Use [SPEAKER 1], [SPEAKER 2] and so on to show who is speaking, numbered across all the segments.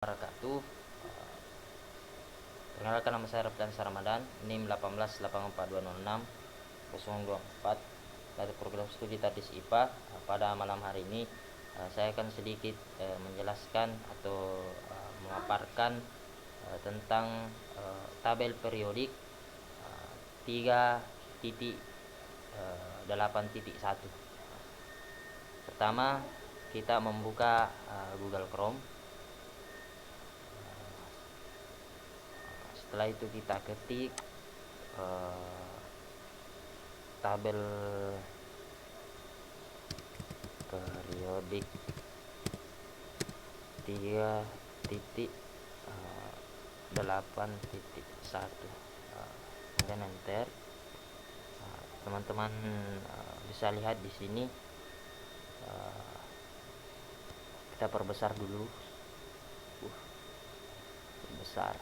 [SPEAKER 1] Wabarakatuh. Perkenalkan, nama saya Ramadhan Ramadan, NIM 1884206 dari program studi Tadis IPA. Pada malam hari ini saya akan sedikit menjelaskan atau memaparkan tentang tabel periodik 3.8.1. Pertama, kita membuka Google Chrome. Setelah itu kita ketik tabel periodik 3.8.1, kemudian enter. Teman-teman bisa lihat di sini. Kita perbesar dulu, besar.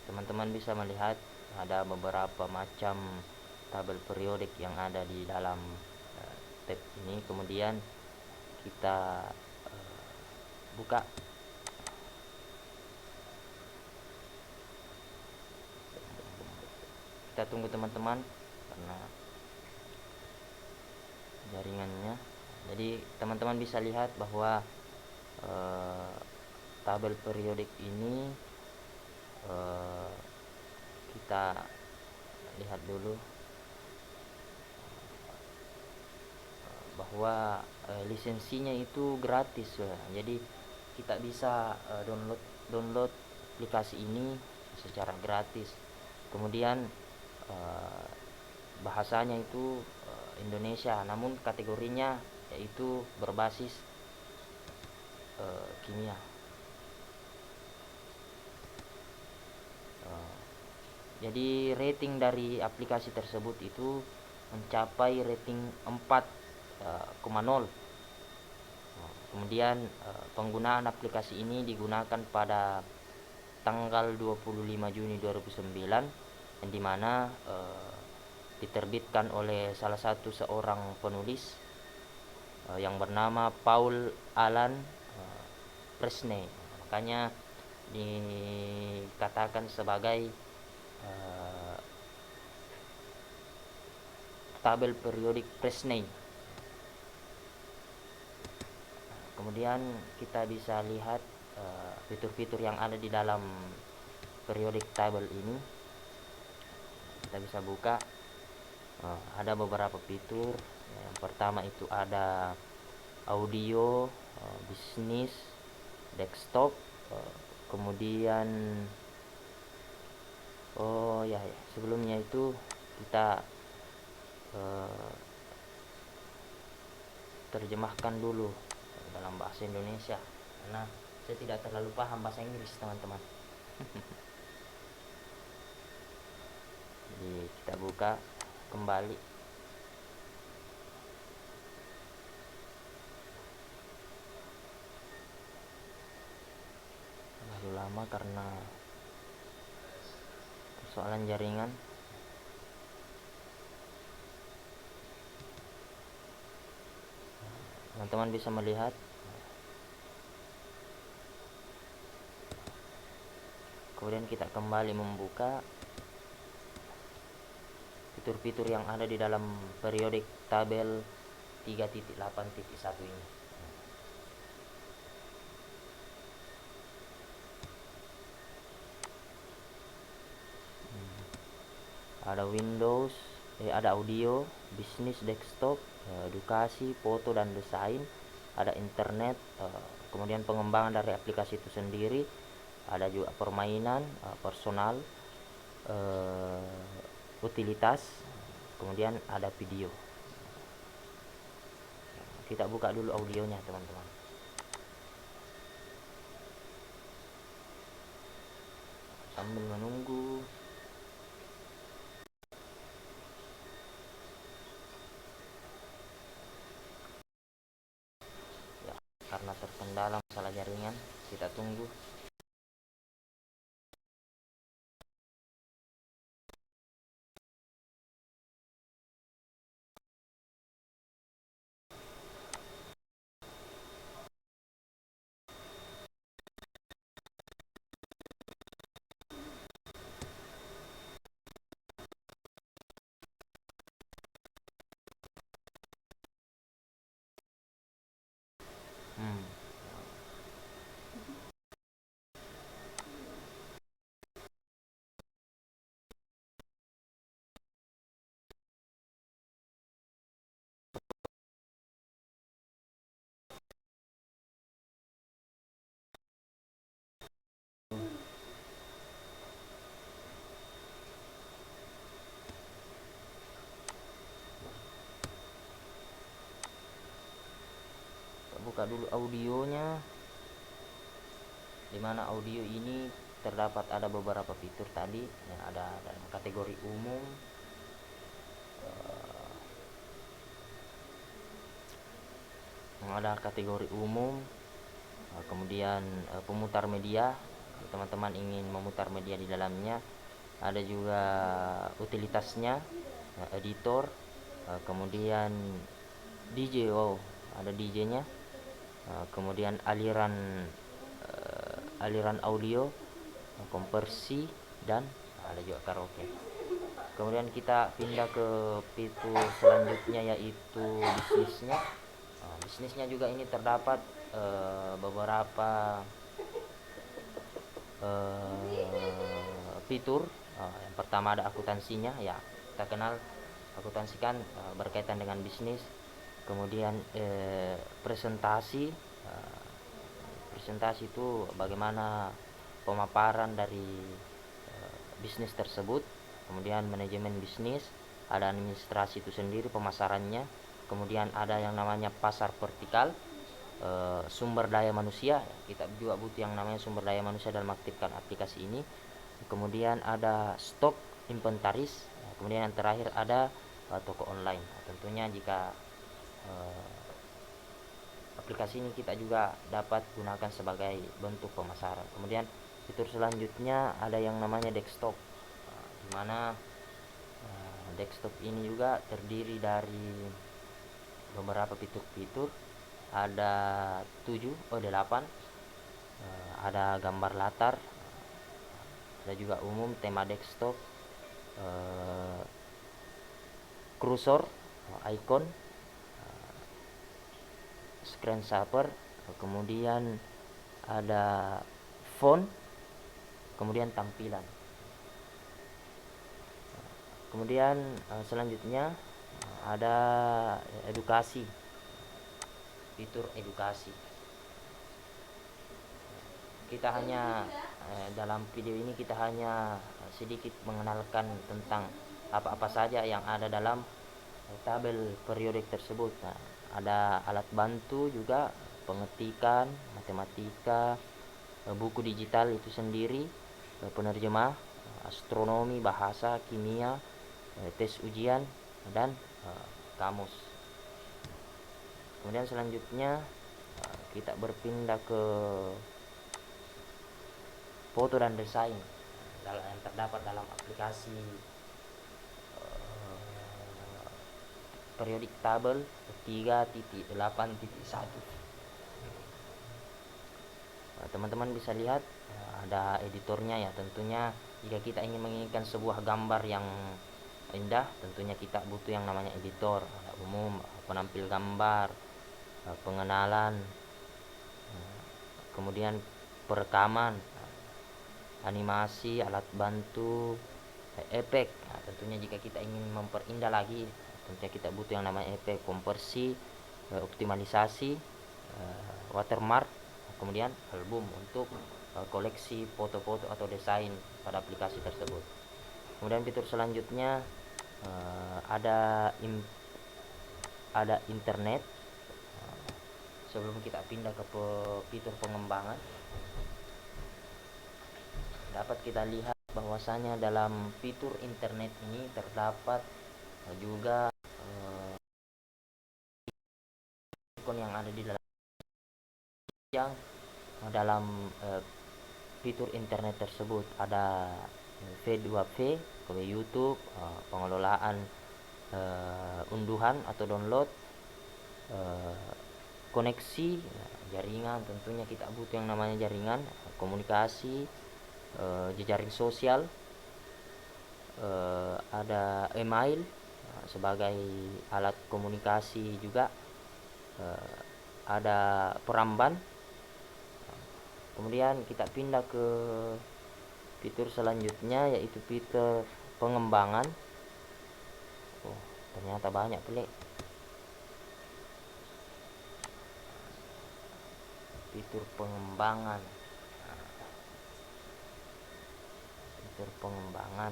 [SPEAKER 1] Teman-teman bisa melihat ada beberapa macam tabel periodik yang ada di dalam tab ini. Kemudian kita buka. Kita tunggu teman-teman karena jaringannya. Jadi teman-teman bisa lihat bahwa tabel periodik ini kita lihat dulu bahwa lisensinya itu gratis ya. Jadi kita bisa download aplikasi ini secara gratis. Kemudian bahasanya itu Indonesia, namun kategorinya yaitu berbasis kimia. Jadi rating dari aplikasi tersebut itu mencapai rating 4,0. Kemudian penggunaan aplikasi ini digunakan pada tanggal 25 Juni 2009, yang dimana diterbitkan oleh salah satu seorang penulis yang bernama Paul Alan Fresney. Makanya dikatakan sebagai tabel periodik Fresney. Kemudian kita bisa lihat fitur-fitur yang ada di dalam periodik table ini. Kita bisa buka. Ada beberapa fitur. Yang pertama itu ada audio, bisnis, desktop, kemudian sebelumnya itu kita terjemahkan dulu dalam bahasa Indonesia karena saya tidak terlalu paham bahasa Inggris, teman-teman. Jadi kita buka kembali. Terlalu lama karena persoalan jaringan. Teman-teman bisa melihat kemudian kita kembali membuka fitur-fitur yang ada di dalam periodik tabel 3.8.1 ini. Ada Windows, ada audio, bisnis, desktop, edukasi, foto dan desain, ada internet, kemudian pengembangan dari aplikasi itu sendiri, ada juga permainan, personal, utilitas, kemudian ada video. Kita buka dulu audionya, teman-teman. Sambil menunggu. Karena terkendala masalah jaringan, kita tunggu. buka dulu audionya, dimana audio ini terdapat ada beberapa fitur tadi yang ada dalam kategori umum, kemudian pemutar media, teman-teman ingin memutar media di dalamnya. Ada juga utilitasnya, editor, kemudian DJ, ada DJ-nya, kemudian aliran audio, konversi, dan ada juga karaoke. Kemudian kita pindah ke fitur selanjutnya, yaitu bisnisnya. Bisnisnya juga ini terdapat beberapa fitur. Yang pertama ada akuntansinya, ya kita kenal akuntansi kan berkaitan dengan bisnis. Kemudian presentasi itu bagaimana pemaparan dari bisnis tersebut. Kemudian manajemen bisnis, ada administrasi itu sendiri, pemasarannya. Kemudian ada yang namanya pasar vertikal, sumber daya manusia, kita juga butuh yang namanya sumber daya manusia dalam aktifkan aplikasi ini. Kemudian ada stok, inventaris, kemudian yang terakhir ada toko online. Tentunya jika aplikasi ini kita juga dapat gunakan sebagai bentuk pemasaran. Kemudian fitur selanjutnya ada yang namanya desktop, di mana desktop ini juga terdiri dari beberapa fitur-fitur, ada 8. Ada gambar latar, ada juga umum, tema desktop, kursor, icon, screensaver, kemudian ada font, kemudian tampilan. Kemudian selanjutnya ada edukasi, fitur edukasi. Kita hanya dalam video ini kita hanya sedikit mengenalkan tentang apa-apa saja yang ada dalam tabel periodik tersebut. Ada alat bantu juga, pengetikan, matematika, buku digital itu sendiri, penerjemah, astronomi, bahasa, kimia, tes ujian, dan kamus. Kemudian selanjutnya kita berpindah ke foto dan desain yang terdapat dalam aplikasi periodik tabel 3.8.1. Teman-teman bisa lihat ada editornya ya. Tentunya jika kita ingin menginginkan sebuah gambar yang indah, tentunya kita butuh yang namanya editor. Ada umum, penampil gambar, pengenalan, kemudian perekaman, animasi, alat bantu, efek. Tentunya jika kita ingin memperindah lagi, tentunya kita butuh yang namanya efek, konversi, optimalisasi, watermark, kemudian album untuk koleksi foto-foto atau desain pada aplikasi tersebut. Kemudian fitur selanjutnya ada internet. Sebelum kita pindah ke fitur pengembangan, dapat kita lihat bahwasanya dalam fitur internet ini terdapat juga ikon yang ada di dalam fitur internet tersebut. Ada V2V, ke YouTube, pengelolaan unduhan atau download, koneksi, jaringan. Tentunya kita butuh yang namanya jaringan, komunikasi, jejaring sosial, ada email sebagai alat komunikasi juga, ada peramban. Kemudian kita pindah ke fitur selanjutnya, yaitu fitur pengembangan. Ternyata banyak pelik fitur pengembangan. Fitur pengembangan,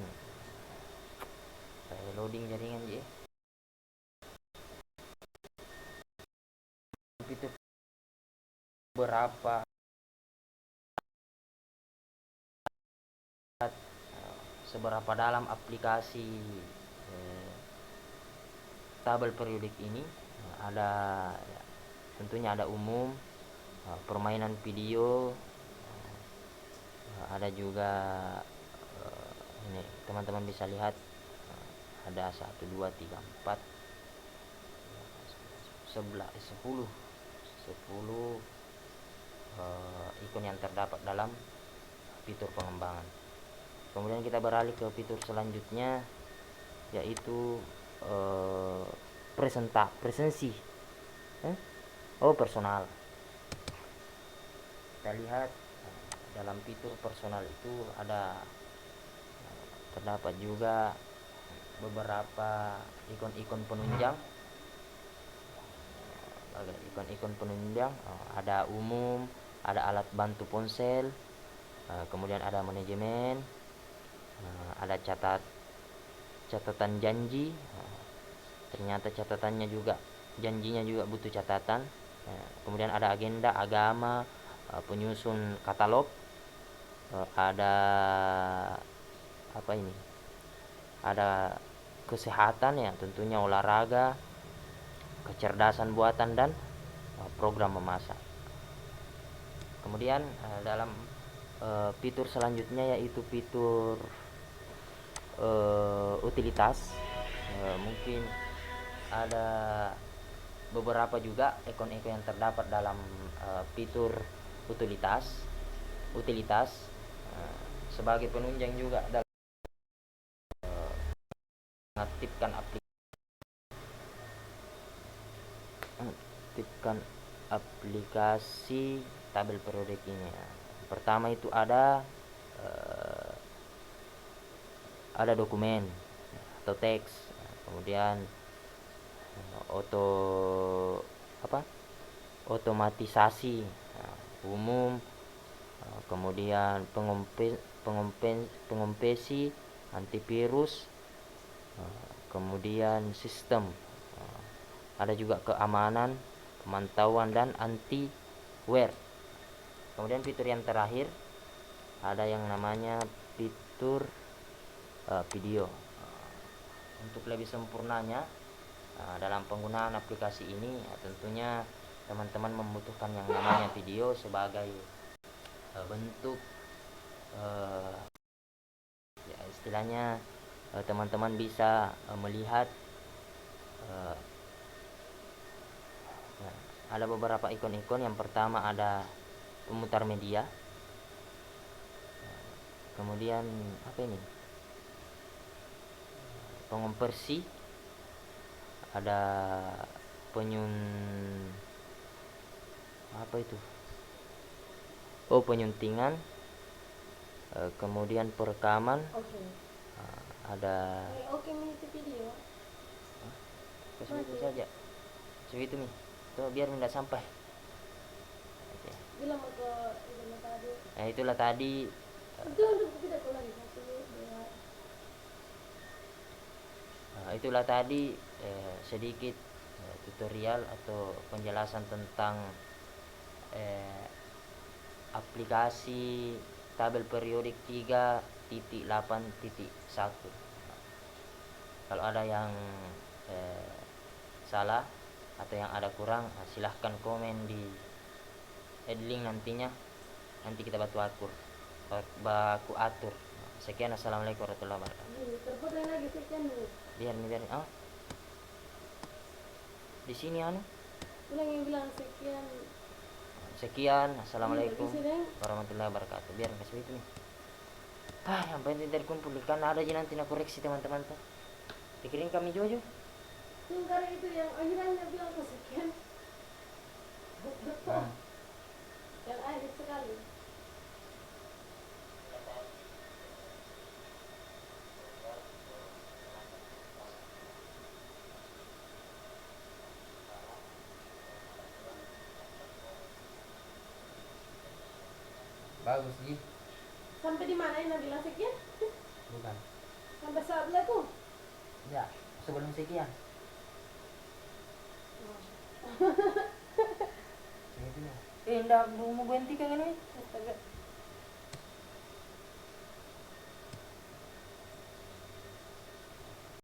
[SPEAKER 1] saya loading jaringan je. Fitur beberapa seberapa dalam aplikasi tabel periodik ini. Ada tentunya ada umum, permainan video, ada juga ini teman-teman bisa lihat ada 1 2 3 4 10 ikon yang terdapat dalam fitur pengembangan. Kemudian kita beralih ke fitur selanjutnya, yaitu presensi personal. Kita lihat dalam fitur personal itu ada terdapat juga beberapa ikon-ikon penunjang. Ada umum, ada alat bantu ponsel, kemudian ada manajemen, ada catatan janji. Ternyata janjinya juga butuh catatan. Kemudian ada agenda, agama, penyusun katalog, ada ada kesehatan, ya tentunya olahraga, kecerdasan buatan, dan program memasak. Kemudian dalam fitur selanjutnya yaitu fitur utilitas. Mungkin ada beberapa juga ikon-ikon yang terdapat dalam fitur utilitas sebagai penunjang juga dalam mengaktifkan aplikasi tabel periodik ini. Pertama itu ada dokumen atau teks, kemudian otomatisasi, umum, kemudian pengempesi, antivirus, kemudian sistem, ada juga keamanan, pemantauan, dan antiware. Kemudian fitur yang terakhir ada yang namanya fitur video. Untuk lebih sempurnanya dalam penggunaan aplikasi ini, tentunya teman-teman membutuhkan yang namanya video sebagai bentuk istilahnya teman-teman bisa melihat ada beberapa ikon-ikon. Yang pertama ada pemutar media, kemudian pengonversi, ada penyuntingan, kemudian perekaman, ada
[SPEAKER 2] video.
[SPEAKER 1] Segitu saja, segitu nih, tuh biar tidak sampai.
[SPEAKER 2] Bilang ke tadi.
[SPEAKER 1] Itulah tadi. Itulah tadi sedikit tutorial atau penjelasan tentang aplikasi tabel periodik 3.8.1. Kalau ada yang salah atau yang ada kurang, silahkan komen di link nanti kita baku atur. Sekian, assalamualaikum warahmatullahi wabarakatuh. Biar di sini
[SPEAKER 2] bilang
[SPEAKER 1] sekian, assalamualaikum warahmatullahi wabarakatuh. Biar kasih itu nih. Yang penting terkumpul, kan ada aja nanti koreksi teman-teman tuh. Pikirin kami Jojo.
[SPEAKER 2] Karena itu yang akhirnya bilang sekian. Betul. Yang akhir sekali.
[SPEAKER 1] Bagus Ji.
[SPEAKER 2] Sampai di mana ini bilang sekian?
[SPEAKER 1] Bukan.
[SPEAKER 2] Sampai sebelah tuh?
[SPEAKER 1] Ya, sebelum sekian. Segitunya. Indah mau berhenti kan ini.
[SPEAKER 2] Astaga.